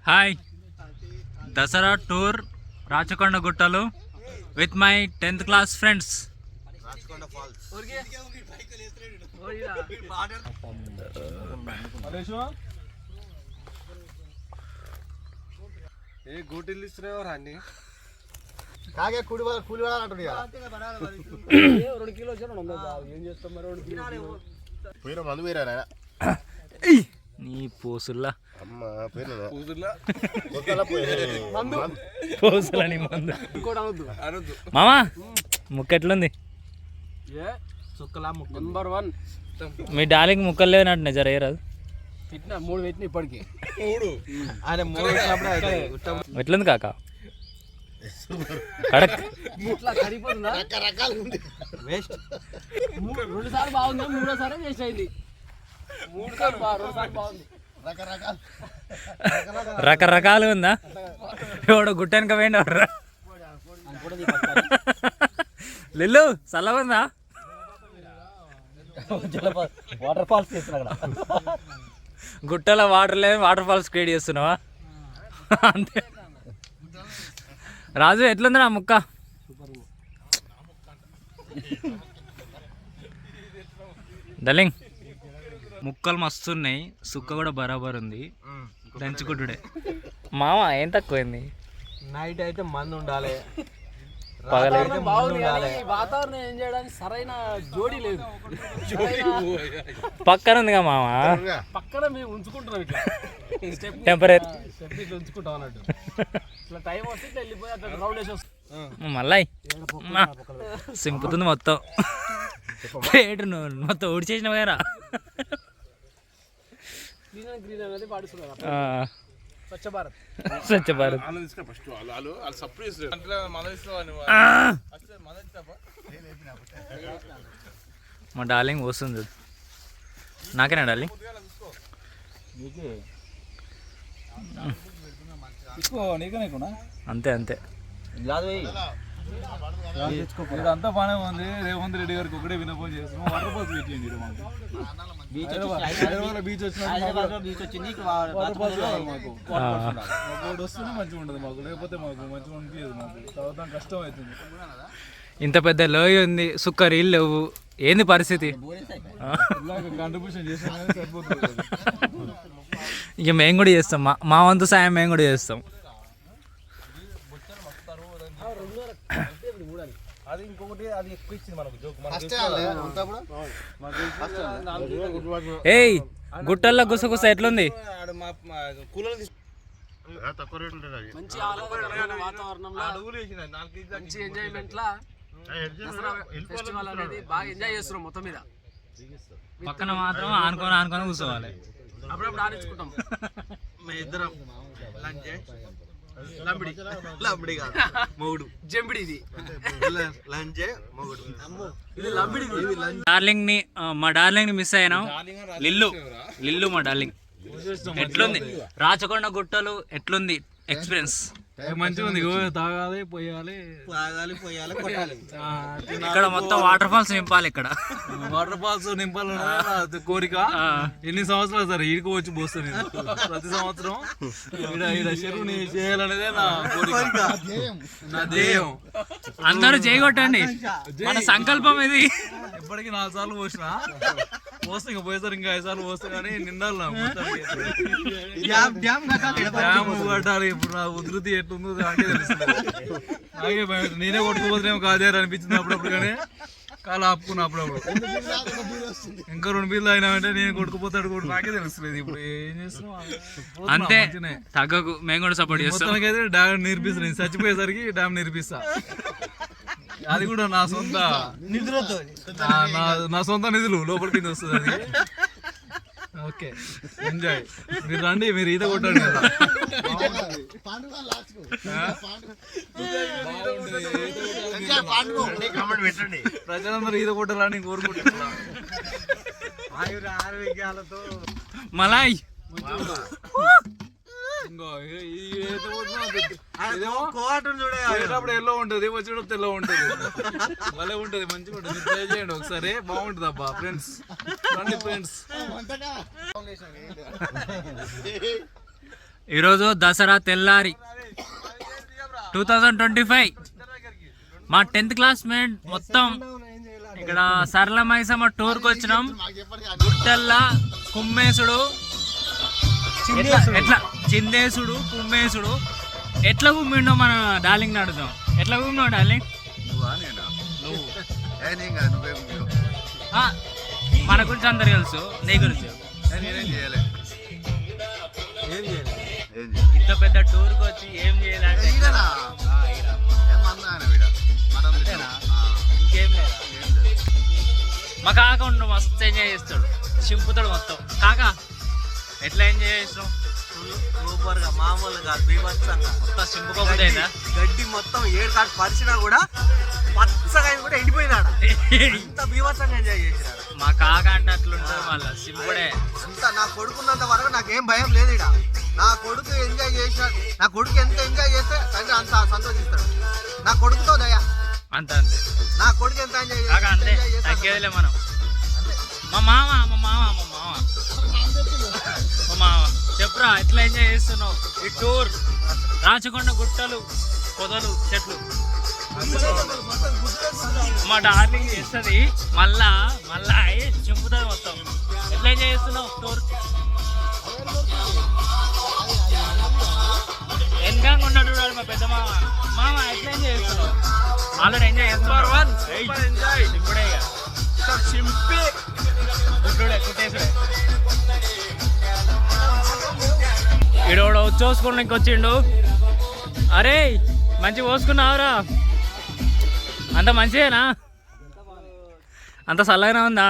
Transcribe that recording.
Hi Dasara tour Rachakonda గుట్టలు with my 10th class friends. ఏ గోటీలు ఇస్తున్నావు రాండి కాగే కూలి వాడాలి అంటుంది కదా. 2 కిలో ఏం చేస్తాం మరి 2 కిలో పోయిన మందు పోయిరా నీ పోసుల్లా పోసులని మందు మామా ముక్క ఎట్లుంది? నెంబర్ 1. మీ డాలికి ముక్కలు లేనట్టు జర రాదు. పెట్టినా 3 పెట్టిన ఇప్పటికి 3 ఆయన 3 పెట్టినప్పుడు ఎట్లుంది కాక? కడక్ ఇట్లా కరిగిపోతుందా? రకరకాలు ఉంది. వేస్ట్ 2 సార్లు బాగుంది, 3వ సారి వేస్ట్ అయింది. 3 సార్లు 2 సార్లు బాగుంది. రకరకాలు ఉందా? ఎవడో గుట్టెనక పోయిండవరా లిల్లు చల్లగా ఉందా? వాటర్ ఫాల్స్ చేస్తున్నా గుట్టలో వాటర్ లేదు, వాటర్ ఫాల్స్ క్రియేట్ చేస్తున్నావా? అంతే. రాజు ఎట్లుంది నా ముక్క? డల్లింగ్ ముక్కలు మస్తున్నాయి, సుక్క కూడా బరాబర్ ఉంది. దంచుకుంటుడే మామ ఏం తక్కువైంది? నైట్ అయితే మందు ఉండాలి, పగలైతే వాతావరణం ఏం చేయడానికి సరైన జోడీ లేదు. పక్కన ఉందిగా మామ, పక్కన మేము ఉంచుకుంటున్నాం ఇట్లా టెంపరేచర్ స్టెప్ ఇట్లా ఉంచుకుంటాం అన్నట్టు. ఇట్లా టైం వస్తే ఇట్లా వెళ్ళిపోయి అట్లా రౌండ్ వేసి వస్తాం. మళ్ళీ సింపుతుంది మొత్తం. ప్లేట్ మొత్తం ఊడిచేసిన వేరా. గ్రీన్ అనేది పాటిస్తున్నారు. స్వచ్ఛ భారత్. స్వచ్ఛ భారత్. మా డార్లింగ్ వస్తుంది, నాకేనా డార్లింగ్? అంతే అంతే. అంతా బాగానే ఉంది. రేవంత్ రెడ్డి గారికి ఒకటే వినపం చేస్తున్నాం. వాటర్ ఫాల్స్ పెట్టింది బీచ్ వచ్చింది వాటర్ ఫాల్స్ మాకు ఒకటి వస్తుంది మంచిగా ఉంటుంది మాకు, లేకపోతే మాకు మంచిగా అనిపించదు. మాకు తర్వాత కష్టం అవుతుంది. ఇంత పెద్ద లోయ ఉంది, సుక్క రీళ్ళు లేవు, ఏంది పరిస్థితి? కంట్రిబ్యూషన్ చేసాం కానీ సరిపోతుంది. ఇక మేము కూడా చేస్తాం, మా వంతు సాయం మేము కూడా చేస్తాం. అది ఇంకొకటి అది ఎక్కువ ఇచ్చింది మనకు జోక్. ఏయ్ గుట్టల్లో గుసగుస ఎట్లుంది? తక్కువ రేట్ ఉంటుంది. మంచి ఆహ్లాదకరమైన వాతావరణంలో మంచి ఎంజాయ్మెంట్ లా దసరా ఫెస్టివల్ అనేది బాగా ఎంజాయ్ చేస్తున్నాం. మొత్తం మీద పక్కన మాత్రం ఆనుకొని కూర్చోవాలి. అప్పుడప్పుడు ఆడించుకుంటాం మేము ఇద్దరం మొగుడు జంపిడి. ఇది లంచే మొగుడు. డార్లింగ్ ని మా డార్లింగ్ ని మిస్ అయినాం. లిల్లు మా డార్లింగ్. ఎట్లుంది రాచకొండ గుట్టలు? ఎట్లుంది ఎక్స్పీరియన్స్? మంచిగా ఉంది. తాగాలి, పోయాలి, కొట్టాలి. ఇక్కడ మొత్తం వాటర్ ఫాల్స్ నింపాలి. ఇక్కడ వాటర్ ఫాల్స్ నింపాలన్న కోరిక. ఎన్ని సంవత్సరాలు సరే ఈడికి వచ్చి పోస్తాను నేను ప్రతి సంవత్సరం. ఈడ చెరువుని చేయాలనేదే నా కోరిక, నా ధ్యేయం. అందరూ చేయగొట్టండి, మన సంకల్పం ఇది. ఇప్పటికి 4 సార్లు పోసిన, పోస్తే ఇంకా పోయేసారి ఇంకా 5 సార్లు పోస్తే కానీ నిండాలి నా డ్యామ్ కట్టాలి. ఇప్పుడు నా ఉధృతి ఎట్లుందో నాకే తెలుస్తుంది. నాకే భయం. నేనే కొట్టుకుపోతున్నామో కాదేరు అనిపించింది అప్పుడప్పుడు, కానీ కాలు ఆపుకున్నా అప్పుడప్పుడు. ఇంకా 2 బీర్లు అయినామంటే నేను కొట్టుకుపోతాడు కూడా నాకే తెలుస్తుంది. ఇప్పుడు ఏం చేస్తున్నాం అంతే, తగ్గకు, మేము కూడా సపోర్ట్ చేస్తాం. మొత్తానికైతే డ్యామ్ నేర్పిస్తా. నేను చచ్చిపోయేసరికి డ్యామ్ నేర్పిస్తా. అది కూడా నా సొంత నిధులతో, నా సొంత నిధులు లోపల కింద వస్తుంది అది. Okay, enjoy. మీరు రండి, మీరు ఈత కొట్టండి. ప్రజలందరూ ఈత కొట్టాలని కోరుకుంటున్నా. ఆరోగ్యాలతో మలాయ్ చూడేటప్పుడు ఎల్లో ఉంటుంది, వచ్చేటప్పుడు తెల్ల ఉంటుంది. భలే ఉంటుంది, మంచిగా ఉంటుంది. ట్రై చేయండి ఒకసారి, బాగుంటుంది అబ్బా. ఫ్రెండ్స్ రండి ఫ్రెండ్స్. ఈరోజు దసరా తెల్లారి 2025 మా 10th క్లాస్మేట్ మొత్తం ఇక్కడ సరళ మైసమ్మ టూర్కి వచ్చినాం. గుట్టల్లా కుమ్మేసుడు ఎట్లా చిందేసుడు కుమ్మేసుడు ఎట్లా కుమ్మిండో మన డార్లింగ్ అడుగుదాం. ఎట్లా కుమ్మినావు డార్లింగ్? ఆ, మన గురించి అందరు తెలుసు, నీ గురించి ఇంత పెద్ద టూర్కి వచ్చి ఏం చేయాలంటే ఇంకేం లేదా? మా కాక ఉండు మస్తు ఎంజాయ్ చేస్తాడు, చింపుతాడు మొత్తం. కాక ఎట్లా ఎంజాయ్ చేస్తున్నావు? సూపర్ గా, మామూలుగా బీభత్సంగా మొత్తం చింపుకోకపోతేనా? గడ్డి మొత్తం 7 కాటు పరిచినా కూడా పచ్చగా కూడా ఎండిపోయినాడు. అంత బీభత్సంగా ఎంజాయ్ చేసినాడు. మా కాక అంటే అట్లుంటుంది మళ్ళీ సింపుడే. అంత నా కొడుకున్నంత వరకు నాకేం భయం లేదు ఇక్కడ. నా కొడుకు ఎంజాయ్ చేసినాడు. నా కొడుకు ఎంత ఎంజాయ్ చేస్తే తండ్రి అంత సంతోషిస్తాడు. నా కొడుకుతో దయ. అంత అంతే నా కొడుకు ఎంత ఎంజాయ్ కాక అంతే, తగ్గేదిలే మనం. మా మామ చెప్పురా ఎట్లా ఎంజాయ్ చేస్తున్నావు ఈ టూర్? రాచకొండ గుట్టలు, పొదలు, చెట్లు మా డార్లింగ్ చేస్తుంది. మళ్ళా చెప్పుతుంది మొత్తం. ఎట్లా ఎంజాయ్ చేస్తున్నావు టూర్? వెనక ఉన్నాడు చూడాలి మా పెద్ద మామ ఎట్లా ఎంజాయ్ చేస్తున్నావు? ఆల్రెడీ ఎంజాయ్ చేస్తున్నారు. ఇప్పుడే చింపి కుట్టేసాడే. ఈడోడ వచ్చేసుకోండి వచ్చిండు. అరే మంచిగా పోసుకున్నావురా? అంత మంచిదేనా? అంత చల్లగానే ఉందా?